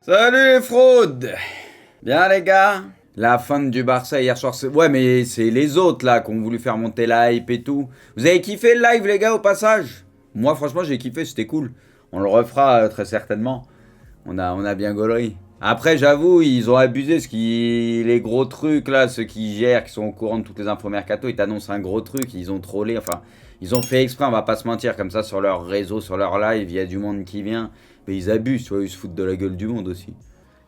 Salut les fraudes. Bien les gars. La fin du Barça hier soir, ouais mais c'est les autres là qui ont voulu faire monter la hype et tout. Vous avez kiffé le live les gars au passage? Moi franchement j'ai kiffé, c'était cool. On le refera très certainement. On a bien gaulerie. Après j'avoue, ils ont abusé, les gros trucs là, ceux qui gèrent, qui sont au courant de toutes les infos mercato, ils t'annoncent un gros truc, ils ont trollé, enfin, ils ont fait exprès, on va pas se mentir, comme ça sur leur réseau, sur leur live, il y a du monde qui vient. Mais ils abusent, tu vois, ils se foutent de la gueule du monde aussi.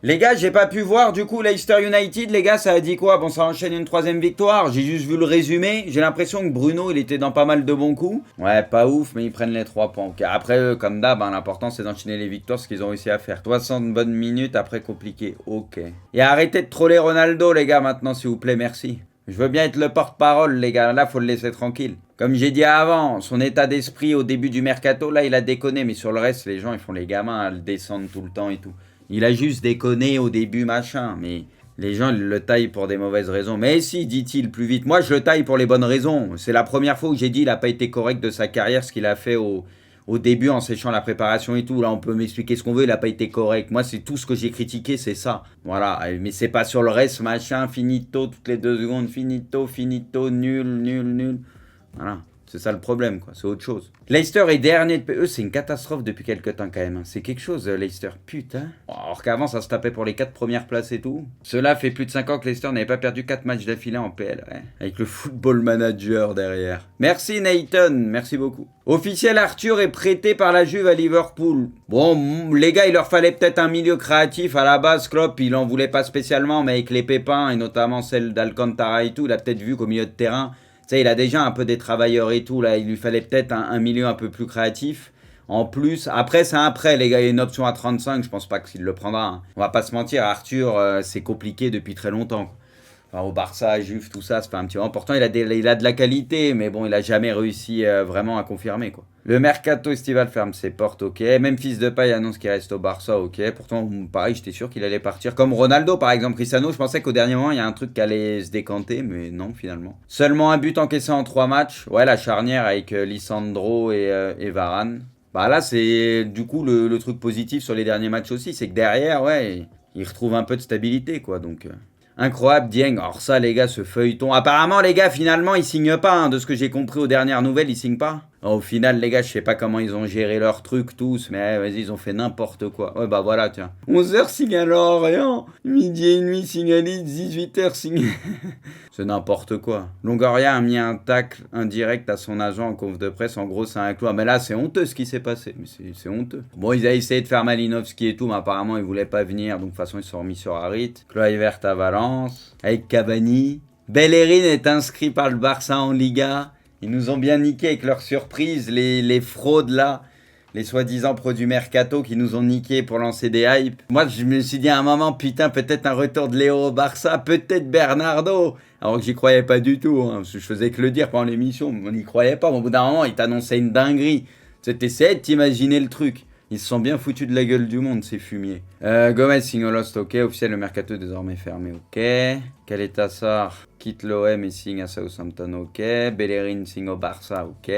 Les gars, j'ai pas pu voir du coup Leicester United, les gars, ça a dit quoi? Bon, ça enchaîne une troisième victoire. J'ai juste vu le résumé. J'ai l'impression que Bruno, il était dans pas mal de bons coups. Ouais, pas ouf, mais ils prennent les 3 points. Ok. Après, eux, comme d'hab, hein, l'important c'est d'enchaîner les victoires, ce qu'ils ont réussi à faire. 60 bonnes minutes, après compliqué. Ok. Et arrêtez de troller Ronaldo, les gars, maintenant, s'il vous plaît, merci. Je veux bien être le porte-parole, les gars. Là, faut le laisser tranquille. Comme j'ai dit avant, son état d'esprit au début du mercato, là, il a déconné. Mais sur le reste, les gens, ils font les gamins à le descendre tout le temps et tout. Il a juste déconné au début, machin. Mais les gens, ils le taillent pour des mauvaises raisons. Mais si, dit-il plus vite. Moi, je le taille pour les bonnes raisons. C'est la première fois où j'ai dit qu'il n'a pas été correct de sa carrière, ce qu'il a fait au début en séchant la préparation et tout. Là, on peut m'expliquer ce qu'on veut, il n'a pas été correct. Moi, c'est tout ce que j'ai critiqué, c'est ça. Voilà. Mais c'est pas sur le reste, machin, finito, toutes les 2 secondes, finito, finito, nul, nul, nul. Voilà. C'est ça le problème, quoi. C'est autre chose. Leicester est dernier de PE, c'est une catastrophe depuis quelques temps quand même. C'est quelque chose, Leicester. Putain. Alors qu'avant, ça se tapait pour les 4 premières places et tout. Cela fait plus de 5 ans que Leicester n'avait pas perdu 4 matchs d'affilée en PL. Ouais. Avec le football manager derrière. Merci Nathan, merci beaucoup. Officiel, Arthur est prêté par la Juve à Liverpool. Bon, les gars, il leur fallait peut-être un milieu créatif. À la base, Klopp, il en voulait pas spécialement, mais avec les pépins, et notamment celle d'Alcantara et tout, il a peut-être vu qu'au milieu de terrain, tu sais, il a déjà un peu des travailleurs et tout, là, il lui fallait peut-être un milieu un peu plus créatif. En plus, après, c'est un prêt, les gars, il y a une option à 35, je pense pas qu'il le prendra. Hein. On va pas se mentir, Arthur, c'est compliqué depuis très longtemps. Enfin, au Barça, à Juve, tout ça, c'est pas un petit moment. Pourtant, il a de la qualité, mais bon, il a jamais réussi vraiment à confirmer, quoi. Le mercato estival ferme ses portes, ok. Même Fils de Paille annonce qu'il reste au Barça, ok. Pourtant, pareil, j'étais sûr qu'il allait partir. Comme Ronaldo, par exemple, Cristiano, je pensais qu'au dernier moment, il y a un truc qui allait se décanter, mais non, finalement. Seulement un but encaissé en 3 matchs. Ouais, la charnière avec Lisandro et Varane. Bah là, c'est du coup le truc positif sur les derniers matchs aussi, c'est que derrière, ouais, il retrouve un peu de stabilité, quoi. Donc, incroyable, Dieng. Alors ça, les gars, ce feuilleton. Apparemment, les gars, finalement, ils signent pas. Hein, de ce que j'ai compris aux dernières nouvelles, ils signent pas. Au final, les gars, je sais pas comment ils ont géré leur truc tous, mais vas-y, ils ont fait n'importe quoi. Ouais, bah voilà, tiens. 11h signe à Lorient, midi et demi signe à Leeds, 18h signe... C'est n'importe quoi. Longoria a mis un tacle indirect à son agent en conf de presse. En gros, c'est un clou. Mais là, c'est honteux ce qui s'est passé. Mais c'est honteux. Bon, ils ont essayé de faire Malinowski et tout, mais apparemment, ils voulaient pas venir. Donc, de toute façon, ils se sont remis sur Harit. Kluivert à Valence. Avec Cavani. Bellerin est inscrit par le Barça en Liga. Ils nous ont bien niqué avec leurs surprises. Les fraudes là. Les soi-disant produits mercato qui nous ont niqué pour lancer des hypes. Moi, je me suis dit à un moment, putain, peut-être un retour de Léo au Barça, peut-être Bernardo. Alors que j'y croyais pas du tout. Hein, parce que je faisais que le dire pendant l'émission. On n'y croyait pas. Mais au bout d'un moment, il t'annonçait une dinguerie. T'essayais de t'imaginer le truc. Ils se sont bien foutus de la gueule du monde, ces fumiers. Gomez signe au Lost, ok. Officiel, le mercato est désormais fermé, ok. Kaletassar quitte l'OM et signe à Southampton, ok. Bellerin signe au Barça, ok.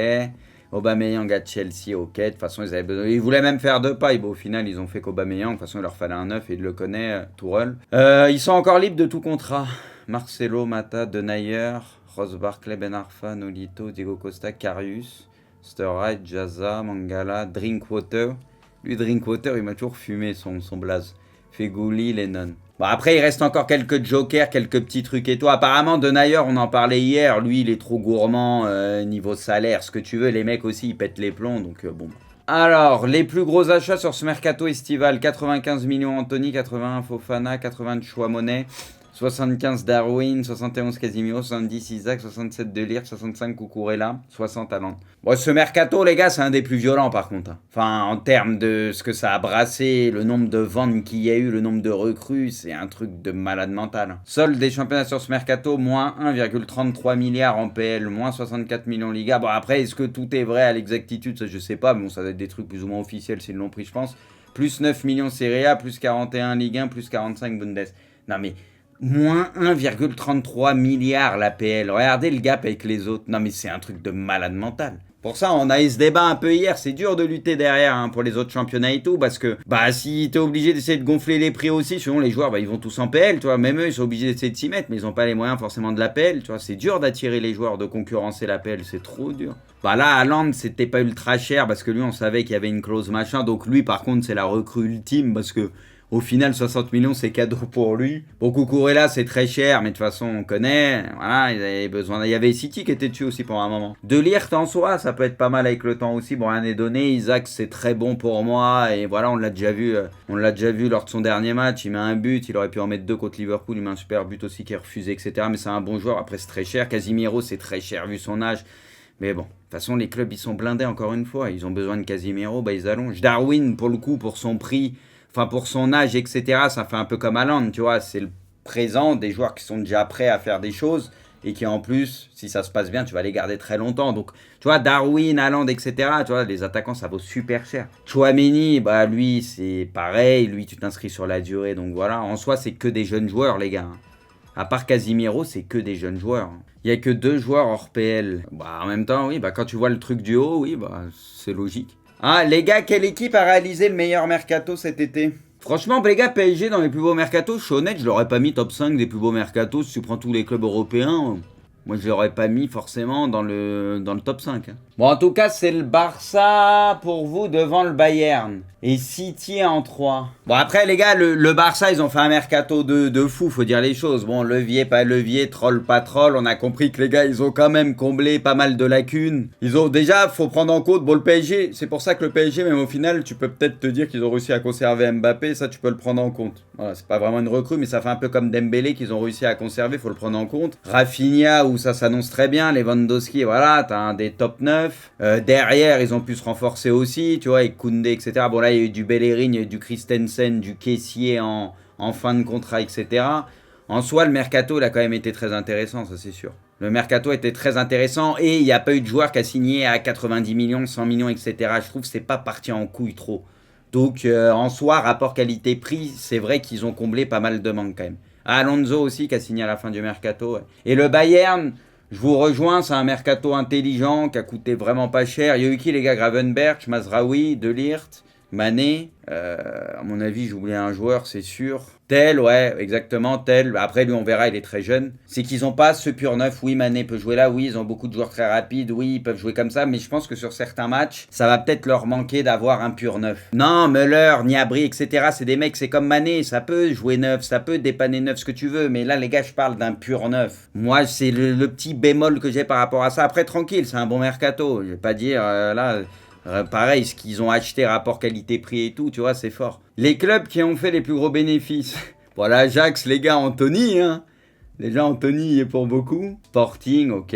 Aubameyang à Chelsea, ok. De toute façon, ils voulaient même faire 2 pailles. Bon, au final, ils ont fait qu'Aubameyang. De toute façon, il leur fallait un 9 et il le connaît, Tourelle. Ils sont encore libres de tout contrat. Marcelo, Mata, Denayer, Ross Barkley, Ben Arfa, Nolito, Diego Costa, Karius, Sturridge, Jaza, Mangala, Drinkwater. Lui, Drinkwater, il m'a toujours fumé son blaze. Fegouli, Lennon. Bon, après, il reste encore quelques jokers, quelques petits trucs et tout. Apparemment, Denayer, on en parlait hier. Lui, il est trop gourmand niveau salaire. Ce que tu veux, les mecs aussi, ils pètent les plombs. Donc, bon. Alors, les plus gros achats sur ce mercato estival. 95 millions Anthony, 81 Fofana, 80 Chouamoni, 75 Darwin, 71 Casimiro, 70 Isaac, 67 Delire, 65 Cucurella, 60 Haaland. Bon, ce mercato, les gars, c'est un des plus violents par contre. Enfin, en termes de ce que ça a brassé, le nombre de ventes qu'il y a eu, le nombre de recrues, c'est un truc de malade mental. Solde des championnats sur ce mercato, moins 1,33 milliard en PL, moins 64 millions Liga. Bon, après, est-ce que tout est vrai à l'exactitude? Ça, je sais pas, mais bon, ça doit être des trucs plus ou moins officiels s'ils l'ont pris, je pense. Plus 9 millions Serie A, plus 41 Ligue 1, plus 45 Bundes. Non mais Moins 1,33 milliard l'APL. Regardez le gap avec les autres. Non mais c'est un truc de malade mental. Pour ça, on a eu ce débat un peu hier. C'est dur de lutter derrière pour les autres championnats et tout. Parce que si t'es obligé d'essayer de gonfler les prix aussi, sinon les joueurs ils vont tous en PL. Tu vois. Même eux, ils sont obligés d'essayer de s'y mettre. Mais ils n'ont pas les moyens forcément de l'APL. Tu vois. C'est dur d'attirer les joueurs, de concurrencer l'APL. C'est trop dur. Là, Haaland, c'était pas ultra cher. Parce que lui, on savait qu'il y avait une clause machin. Donc lui, par contre, c'est la recrue ultime. Parce que au final, 60 millions, c'est cadeau pour lui. Pour Cucurella, c'est très cher, mais de toute façon, on connaît. Voilà, ils avaient besoin. Il y avait City qui était dessus aussi pour un moment. De Ligt en soi, ça peut être pas mal avec le temps aussi. Bon, rien n'est donné. Isaac, c'est très bon pour moi. Et voilà, on l'a déjà vu. Lors de son dernier match. Il met un but. Il aurait pu en mettre 2 contre Liverpool. Il met un super but aussi qui est refusé, etc. Mais c'est un bon joueur. Après, c'est très cher. Casimiro, c'est très cher vu son âge. Mais bon, de toute façon, les clubs, ils sont blindés encore une fois. Ils ont besoin de Casimiro, ils allongent. Darwin, pour le coup, pour son prix. Pour son âge, etc., ça fait un peu comme Haaland, tu vois, c'est le présent des joueurs qui sont déjà prêts à faire des choses et qui en plus, si ça se passe bien, tu vas les garder très longtemps. Donc, tu vois, Darwin, Haaland, etc., tu vois, les attaquants, ça vaut super cher. Chouameni, lui, c'est pareil, lui, tu t'inscris sur la durée, donc voilà. En soi, c'est que des jeunes joueurs, les gars. À part Casimiro, c'est que des jeunes joueurs. Il n'y a que 2 joueurs hors PL. En même temps, oui, quand tu vois le truc du haut, oui, c'est logique. Ah, les gars, quelle équipe a réalisé le meilleur mercato cet été? Franchement, les gars, PSG dans les plus beaux mercatos, je suis honnête, je l'aurais pas mis top 5 des plus beaux mercatos. Si tu prends tous les clubs européens, moi je l'aurais pas mis forcément dans le top 5. Bon, en tout cas, c'est le Barça pour vous devant le Bayern. Et City en 3. Bon, après, les gars, le Barça, ils ont fait un mercato de fou, faut dire les choses. Bon, levier, pas levier, troll, pas troll. On a compris que les gars, ils ont quand même comblé pas mal de lacunes. Déjà, faut prendre en compte, le PSG, c'est pour ça que le PSG, même au final, tu peux peut-être te dire qu'ils ont réussi à conserver Mbappé. Ça, tu peux le prendre en compte. Voilà, c'est pas vraiment une recrue, mais ça fait un peu comme Dembélé qu'ils ont réussi à conserver, faut le prendre en compte. Rafinha, où ça s'annonce très bien. Lewandowski, voilà, t'as un des top 9. Derrière, ils ont pu se renforcer aussi, tu vois, avec Koundé, etc. Bon, là, il y a eu du Bellerin, il y a eu du Christensen, du Kessié en fin de contrat, etc. En soi, le mercato, il a quand même été très intéressant, ça c'est sûr. Le mercato était très intéressant et il n'y a pas eu de joueur qui a signé à 90 millions, 100 millions, etc. Je trouve que c'est pas parti en couille trop. Donc, en soi, rapport qualité-prix, c'est vrai qu'ils ont comblé pas mal de manques quand même. Alonso aussi qui a signé à la fin du mercato. Ouais. Et le Bayern, je vous rejoins, c'est un mercato intelligent qui a coûté vraiment pas cher. Il y a eu qui les gars? Gravenberch, Mazraoui, De Ligt, Mané. À mon avis, j'ai oublié un joueur, c'est sûr. Tel, ouais, exactement, Tel. Après, lui, on verra, il est très jeune. C'est qu'ils n'ont pas ce pur neuf. Oui, Mané peut jouer là. Oui, ils ont beaucoup de joueurs très rapides. Oui, ils peuvent jouer comme ça. Mais je pense que sur certains matchs, ça va peut-être leur manquer d'avoir un pur neuf. Non, Müller, Gnabry, etc. C'est des mecs, c'est comme Mané. Ça peut jouer neuf, ça peut dépanner neuf, ce que tu veux. Mais là, les gars, je parle d'un pur neuf. Moi, c'est le petit bémol que j'ai par rapport à ça. Après, tranquille, c'est un bon mercato. Je vais pas dire, là... pareil, ce qu'ils ont acheté, rapport qualité-prix et tout, tu vois, c'est fort. Les clubs qui ont fait les plus gros bénéfices. Voilà, Ajax, les gars, Anthony, hein. Déjà, Anthony y est pour beaucoup. Sporting, ok.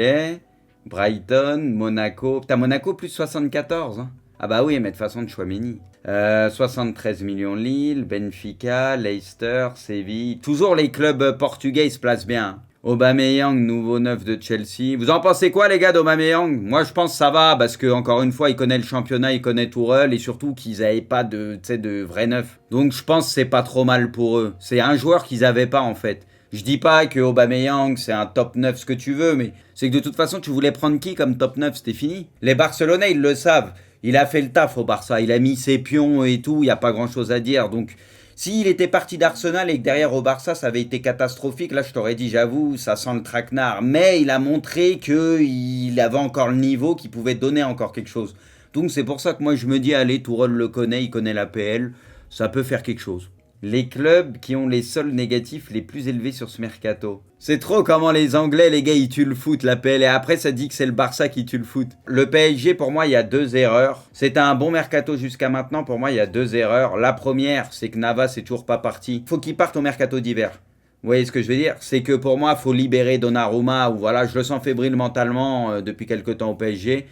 Brighton, Monaco. Putain, Monaco plus 74. Hein. Ah bah oui, mais de toute façon, de Chouameni. 73 millions Lille, Benfica, Leicester, Séville. Toujours les clubs portugais se placent bien. Aubameyang, nouveau neuf de Chelsea. Vous en pensez quoi, les gars, d'Aubameyang? Moi, je pense que ça va, parce que encore une fois, il connaît le championnat, il connaît Tourelle, et surtout qu'ils n'avaient pas de vrai neuf. Donc, je pense que c'est pas trop mal pour eux. C'est un joueur qu'ils n'avaient pas, en fait. Je dis pas que Aubameyang, c'est un top 9, ce que tu veux, mais c'est que de toute façon, tu voulais prendre qui comme top 9? C'était fini. Les Barcelonais, ils le savent. Il a fait le taf au Barça. Il a mis ses pions et tout. Il n'y a pas grand-chose à dire. Donc, s'il était parti d'Arsenal et que derrière au Barça, ça avait été catastrophique, là, je t'aurais dit, j'avoue, ça sent le traquenard. Mais il a montré qu'il avait encore le niveau, qu'il pouvait donner encore quelque chose. Donc, c'est pour ça que moi, je me dis, allez, Tourelle le connaît, il connaît la PL. Ça peut faire quelque chose. Les clubs qui ont les soldes négatifs les plus élevés sur ce mercato. C'est trop comment les Anglais, les gars, ils tuent le foot, la PL. Et après, ça dit que c'est le Barça qui tue le foot. Le PSG, pour moi, il y a 2 erreurs. C'était un bon mercato jusqu'à maintenant. Pour moi, il y a 2 erreurs. La première, c'est que Navas n'est toujours pas parti. Faut qu'il parte au mercato d'hiver. Vous voyez ce que je veux dire? C'est que pour moi, il faut libérer Donnarumma. Ou voilà, je le sens fébrile mentalement depuis quelques temps au PSG.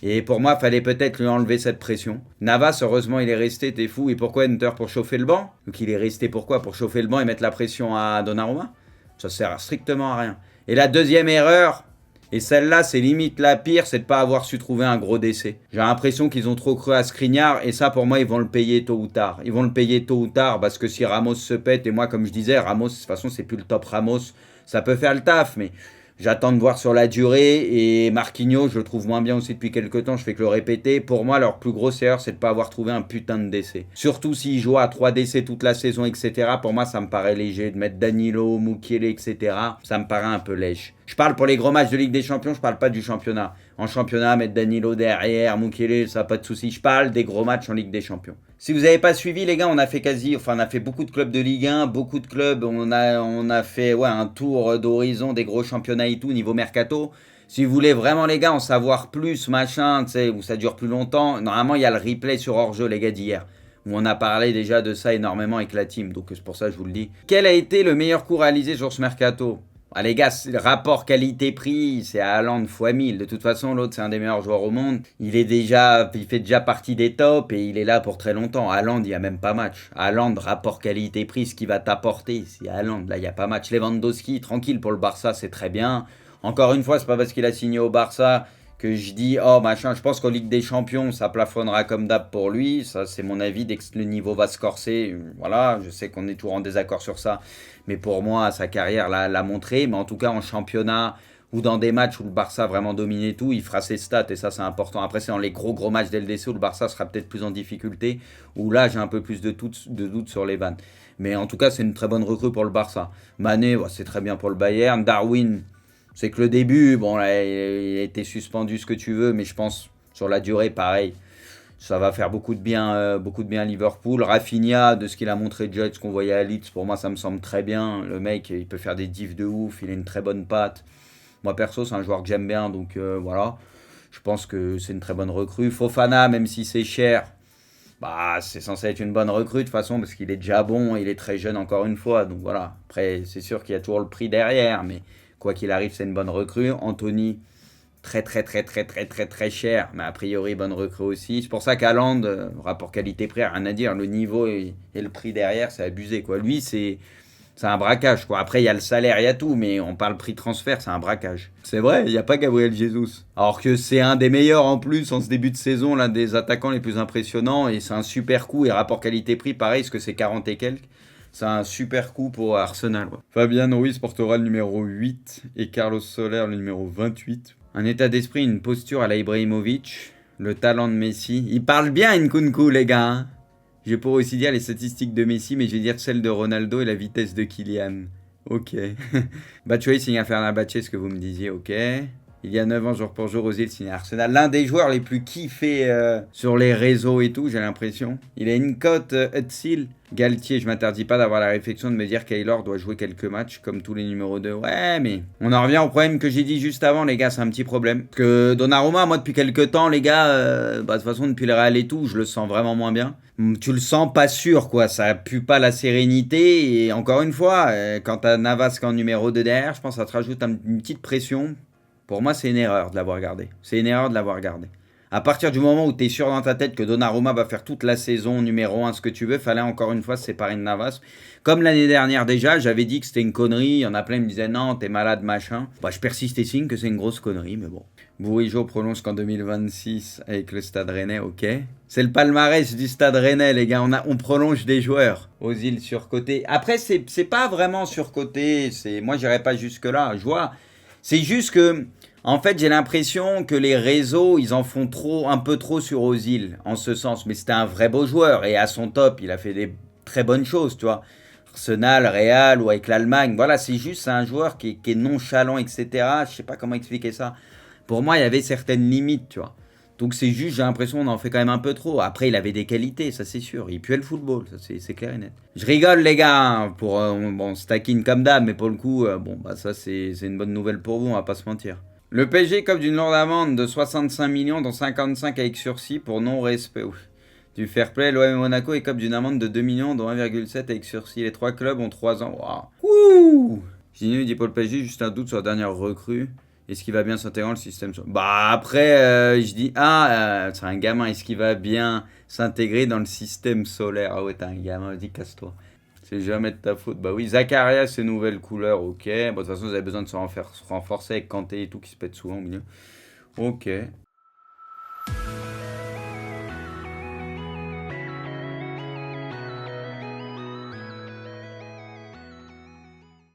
Et pour moi, il fallait peut-être lui enlever cette pression. Navas, heureusement, il est resté, t'es fou. Et pourquoi Enter? Pour chauffer le banc? Donc il est resté pourquoi? Pour chauffer le banc et mettre la pression à Donnarumma? Ça sert strictement à rien. Et la deuxième erreur, Et celle-là, c'est limite la pire, c'est de pas avoir su trouver un gros décès. J'ai l'impression qu'ils ont trop cru à Skriniar et ça, pour moi, ils vont le payer tôt ou tard. Ils vont le payer tôt ou tard parce que si Ramos se pète, et moi, comme je disais, Ramos, de toute façon, c'est plus le top Ramos, ça peut faire le taf, mais j'attends de voir sur la durée. Et Marquinhos, je le trouve moins bien aussi depuis quelques temps, je fais que le répéter. Pour moi, leur plus grosse erreur, c'est de pas avoir trouvé un putain de décès. Surtout s'ils jouent à 3 décès toute la saison, etc. Pour moi, ça me paraît léger de mettre Danilo, Mukiele, etc. Ça me paraît un peu léger. Je parle pour les gros matchs de Ligue des Champions, je parle pas du championnat. En championnat, mettre Danilo derrière, Mukiele, ça pas de souci. Je parle des gros matchs en Ligue des Champions. Si vous n'avez pas suivi, les gars, on a fait beaucoup de clubs de Ligue 1, beaucoup de clubs, on a fait un tour d'horizon des gros championnats et tout, niveau mercato. Si vous voulez vraiment, les gars, en savoir plus, machin, tu sais, où ça dure plus longtemps, normalement, il y a le replay sur hors-jeu, les gars, d'hier, où on a parlé déjà de ça énormément avec la team, donc c'est pour ça que je vous le dis. Quel a été le meilleur coup réalisé sur ce mercato ? Ah, les gars, le rapport qualité-prix, c'est à Haaland x 1000. De toute façon, l'autre, c'est un des meilleurs joueurs au monde. Il fait déjà partie des tops et il est là pour très longtemps. Haaland, il n'y a même pas match. Haaland, rapport qualité-prix, ce qu'il va t'apporter, c'est Haaland. Là, il n'y a pas match. Lewandowski, tranquille pour le Barça, c'est très bien. Encore une fois, c'est pas parce qu'il a signé au Barça que je dis, oh machin, je pense qu'en Ligue des Champions, ça plafonnera comme d'hab pour lui. Ça, c'est mon avis. Dès que le niveau va se corser, voilà, je sais qu'on est toujours en désaccord sur ça. Mais pour moi, sa carrière l'a montré. Mais en tout cas, en championnat ou dans des matchs où le Barça a vraiment dominé tout, il fera ses stats. Et ça, c'est important. Après, c'est dans les gros matchs d'LDC où le Barça sera peut-être plus en difficulté. Où là, j'ai un peu plus de doute sur les vannes. Mais en tout cas, c'est une très bonne recrue pour le Barça. Mané, c'est très bien pour le Bayern. Darwin, c'est que le début, bon, là, il a été suspendu, ce que tu veux. Mais je pense, sur la durée, pareil. Ça va faire beaucoup de bien à Liverpool. Rafinha, de ce qu'il a montré déjà, de ce qu'on voyait à Leeds, pour moi, ça me semble très bien. Le mec, il peut faire des diffs de ouf, il a une très bonne patte. Moi, perso, c'est un joueur que j'aime bien, donc voilà. Je pense que c'est une très bonne recrue. Fofana, même si c'est cher, bah, c'est censé être une bonne recrue de toute façon, parce qu'il est déjà bon, il est très jeune encore une fois. Donc voilà. Après, c'est sûr qu'il y a toujours le prix derrière, mais quoi qu'il arrive, c'est une bonne recrue. Anthony, très cher, mais a priori bonne recrue aussi. C'est pour ça qu'Haaland, rapport qualité-prix, rien à dire. Le niveau et le prix derrière, c'est abusé, quoi. Lui, c'est un braquage, quoi. Après, il y a le salaire, il y a tout, mais on parle prix transfert, c'est un braquage. C'est vrai, il n'y a pas Gabriel Jesus. Alors que c'est un des meilleurs en plus en ce début de saison, l'un des attaquants les plus impressionnants, et c'est un super coup. Et rapport qualité-prix, pareil, parce que c'est 40 et quelques. C'est un super coup pour Arsenal. Ouais. Fabien Ruiz portera le numéro 8 et Carlos Soler le numéro 28. Un état d'esprit, une posture à la Ibrahimovic, le talent de Messi. Il parle bien Nkunku, les gars. Hein. Je pourrais aussi dire les statistiques de Messi, mais je vais dire celles de Ronaldo et la vitesse de Kylian. Ok. Batshuayi signe à Fenerbahçe, ce que vous me disiez, ok. Il y a 9 ans, jour pour jour, Ozil signe à Arsenal. L'un des joueurs les plus kiffés sur les réseaux et tout, j'ai l'impression. Il a une cote Özil. Galtier, je m'interdis pas d'avoir la réflexion de me dire qu'Aylor doit jouer quelques matchs comme tous les numéros 2. Ouais, mais on en revient au problème que j'ai dit juste avant, les gars, c'est un petit problème. Que Donnarumma, moi, depuis quelques temps, les gars, de toute façon, depuis le Real et tout, je le sens vraiment moins bien. Tu le sens pas sûr, quoi. Ça pue pas la sérénité. Et encore une fois, quand t'as Navas en numéro 2 derrière, je pense que ça te rajoute une petite pression. Pour moi, c'est une erreur de l'avoir gardé. C'est une erreur de l'avoir gardé. À partir du moment où tu es sûr dans ta tête que Donnarumma va faire toute la saison numéro 1, ce que tu veux, fallait encore une fois se séparer de Navas. Comme l'année dernière déjà, j'avais dit que c'était une connerie. Il y en a plein qui me disaient non, t'es malade, machin. Bah, je persiste et signe que c'est une grosse connerie, mais bon. Bourigeaud prolonge qu'en 2026 avec le Stade Rennais, ok. C'est le palmarès du Stade Rennais, les gars. On prolonge des joueurs. Ozil surcoté. Après, c'est pas vraiment surcoté. Moi, j'irais pas jusque-là. Je vois. C'est juste que. En fait, j'ai l'impression que les réseaux, ils en font un peu trop sur Ozil, en ce sens. Mais c'était un vrai beau joueur, et à son top, il a fait des très bonnes choses, tu vois. Arsenal, Real, ou avec l'Allemagne, voilà, c'est juste un joueur qui est nonchalant, etc. Je sais pas comment expliquer ça. Pour moi, il y avait certaines limites, tu vois. Donc c'est juste, j'ai l'impression qu'on en fait quand même un peu trop. Après, il avait des qualités, ça c'est sûr. Il puait le football, ça c'est clair et net. Je rigole les gars, hein, bon, stackine comme d'hab, mais pour le coup, ça c'est une bonne nouvelle pour vous, on va pas se mentir. Le PSG coffre d'une lourde amende de 65 millions, dont 55 avec sursis pour non-respect du fair play. L'OM et Monaco écopent d'une amende de 2 millions, dont 1,7 avec sursis. Les trois clubs ont 3 ans. Waouh. Ouh. Gino dit pour le PSG, juste un doute sur la dernière recrue. Est-ce qu'il va bien s'intégrer dans le système? Bah après, je dis, c'est un gamin. Est-ce qu'il va bien s'intégrer dans le système solaire? Ah ouais, t'es un gamin, dis casse-toi. C'est jamais de ta faute. Bah oui, Zakaria, ses nouvelles couleurs, ok. Bon, de toute façon, vous avez besoin de se renforcer avec Kanté et tout qui se pète souvent au milieu. Ok.